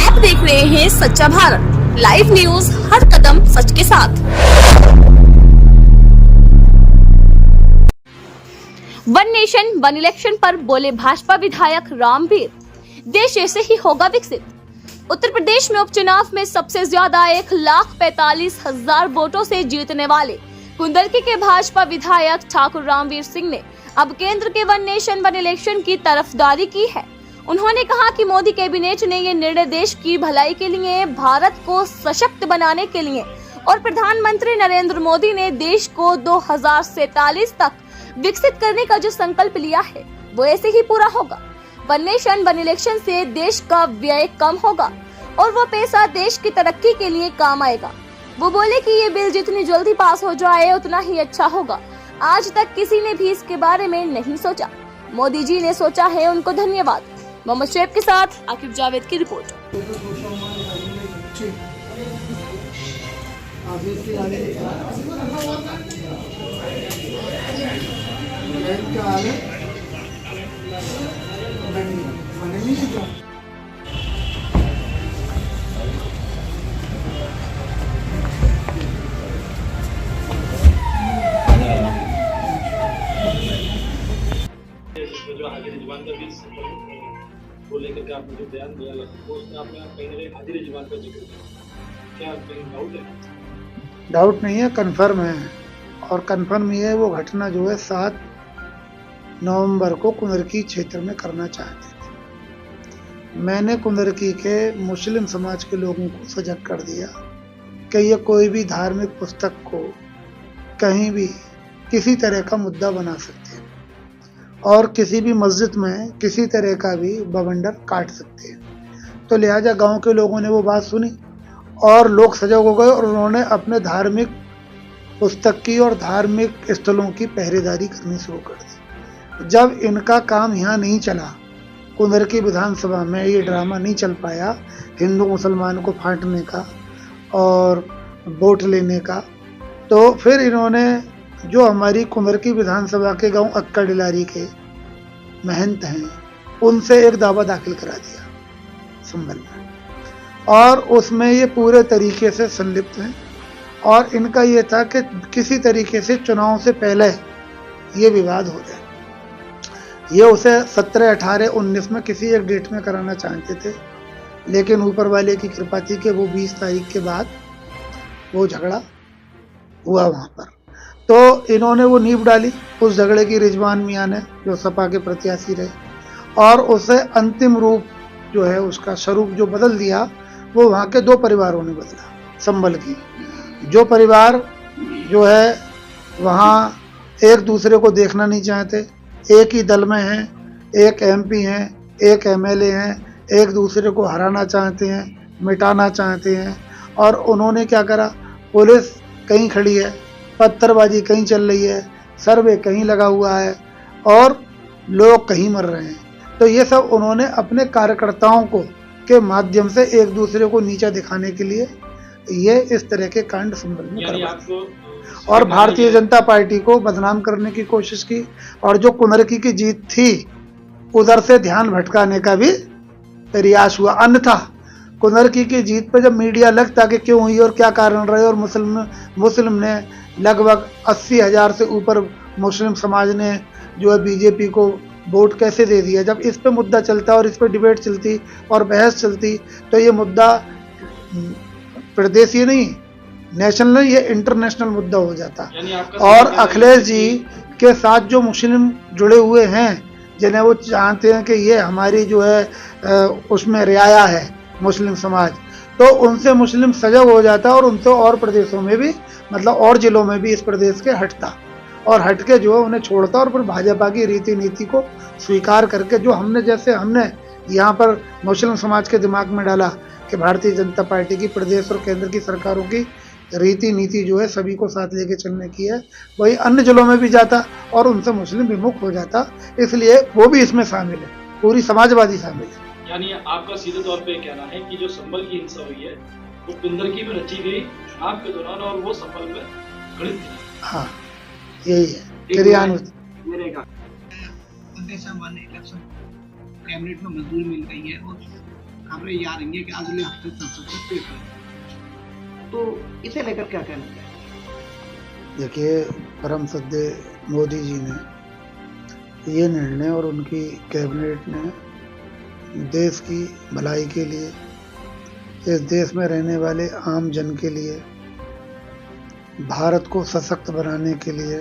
आप देख रहे हैं सच्चा भारत लाइव न्यूज, हर कदम सच के साथ। वन नेशन वन इलेक्शन पर बोले भाजपा विधायक रामवीर, देश ऐसे ही होगा विकसित। उत्तर प्रदेश में उपचुनाव में सबसे ज्यादा 1,45,000 वोटों से जीतने वाले कुंदरकी के भाजपा विधायक ठाकुर रामवीर सिंह ने अब केंद्र के वन नेशन वन इलेक्शन की तरफदारी की है। उन्होंने कहा कि मोदी कैबिनेट ने ये निर्णय देश की भलाई के लिए, भारत को सशक्त बनाने के लिए और प्रधानमंत्री नरेंद्र मोदी ने देश को 2047 तक विकसित करने का जो संकल्प लिया है वो ऐसे ही पूरा होगा। वन नेशन वन इलेक्शन से देश का व्यय कम होगा और वो पैसा देश की तरक्की के लिए काम आएगा। वो बोले कि ये बिल जितनी जल्दी पास हो जाए उतना ही अच्छा होगा। आज तक किसी ने भी इसके बारे में नहीं सोचा, मोदी जी ने सोचा है, उनको धन्यवाद। मोहम्मद शेब के साथ आकिब जावेद की रिपोर्ट। जो हाजिर जुबान का भी को लेकर के आपने जो बयान दिया वो उसमें आपने कहीं ना कहीं हाजिर जुबान का जिक्र किया, क्या कहीं डाउट है? डाउट नहीं है, कन्फर्म है। और कन्फर्म ये है, वो घटना जो है 7 नवंबर को कुंदरकी क्षेत्र में करना चाहते थे। मैंने कुंदरकी के मुस्लिम समाज के लोगों को सजग कर दिया कि ये कोई भी धार्मिक पुस्तक को कहीं भी किसी तरह का मुद्दा बना सकते हैं और किसी भी मस्जिद में किसी तरह का भी बवंडर काट सकते हैं। तो लिहाजा गांव के लोगों ने वो बात सुनी और लोग सजग हो गए और उन्होंने अपने धार्मिक पुस्तक की और धार्मिक स्थलों की पहरेदारी करनी शुरू कर दी। जब इनका काम यहाँ नहीं चला, कुंदरकी विधानसभा में ये ड्रामा नहीं चल पाया हिंदू मुसलमान को फांटने का और वोट लेने का, तो फिर इन्होंने जो हमारी कुंदरकी विधानसभा के गांव अक्का डिलारी के महंत हैं उनसे एक दावा दाखिल करा दिया संभल में, और उसमें ये पूरे तरीके से संलिप्त हैं। और इनका ये था कि किसी तरीके से चुनाव से पहले ये विवाद हो जाए। ये उसे 17, 18, 19 में किसी एक डेट में कराना चाहते थे, लेकिन ऊपर वाले की कृपा थी कि वो 20 तारीख के बाद वो झगड़ा हुआ वहाँ पर। तो इन्होंने वो नींव डाली उस झगड़े की रिजवान मियाँ ने, जो सपा के प्रत्याशी रहे, और उसे अंतिम रूप जो है उसका स्वरूप जो बदल दिया वो वहाँ के 2 परिवारों ने बदला। संभल की जो परिवार जो है वहाँ एक दूसरे को देखना नहीं चाहते, एक ही दल में हैं, एक MP हैं, एक MLA हैं, एक दूसरे को हराना चाहते हैं, मिटाना चाहते हैं। और उन्होंने क्या करा, पुलिस कहीं खड़ी है, पत्थरबाजी कहीं चल रही है, सर्वे कहीं लगा हुआ है और लोग कहीं मर रहे हैं। तो ये सब उन्होंने अपने कार्यकर्ताओं को के माध्यम से एक दूसरे को नीचा दिखाने के लिए ये इस तरह के कांड संभल में करवाए और भारतीय जनता पार्टी को बदनाम करने की कोशिश की। और जो कुंदरकी की जीत थी उधर से ध्यान भटकाने का भी प्रयास हुआ। अन्यथा कुंदरकी की जीत पर जब मीडिया लगता कि क्यों हुई और क्या कारण रहे, और मुस्लिम ने लगभग 80,000 से ऊपर मुस्लिम समाज ने जो है बीजेपी को वोट कैसे दे दिया, जब इस पे मुद्दा चलता और इस पे डिबेट चलती और बहस चलती, तो ये मुद्दा प्रदेशीय नहीं, नेशनल, ये इंटरनेशनल मुद्दा हो जाता। और अखिलेश जी के साथ जो मुस्लिम जुड़े हुए हैं, जिन्हें वो चाहते हैं कि ये हमारी जो है उसमें रियाया है मुस्लिम समाज, तो उनसे मुस्लिम सजग हो जाता और उनसे और प्रदेशों में भी, मतलब और जिलों में भी इस प्रदेश के हटता और हट के जो है उन्हें छोड़ता और फिर भाजपा की रीति नीति को स्वीकार करके, जो हमने यहाँ पर मुस्लिम समाज के दिमाग में डाला कि भारतीय जनता पार्टी की प्रदेश और केंद्र की सरकारों की रीति नीति जो है सभी को साथ लेके चलने की है, वही अन्य जिलों में भी जाता और उनसे मुस्लिम विमुख हो जाता। इसलिए वो भी इसमें शामिल है, पूरी समाजवादी शामिल है। यानी आपका सीधे तौर पे कहना है कि जो संभल की हिंसा हुई है वो कुंदरकी में रची गई चुनाव के दौरान और वो संभल में घटित थी। हाँ, यही है क्रियान्वित। कैबिनेट में मंजूरी मिल गई है और खबरें ये आ रही हैं कि अगले हफ्ते संसद में पेश होगी, तो इसे लेकर क्या कहना चाहिए? देखिए, परम सद्य मोदी जी ने ये निर्णय और उनकी कैबिनेट ने देश की भलाई के लिए, इस देश में रहने वाले आम जन के लिए, भारत को सशक्त बनाने के लिए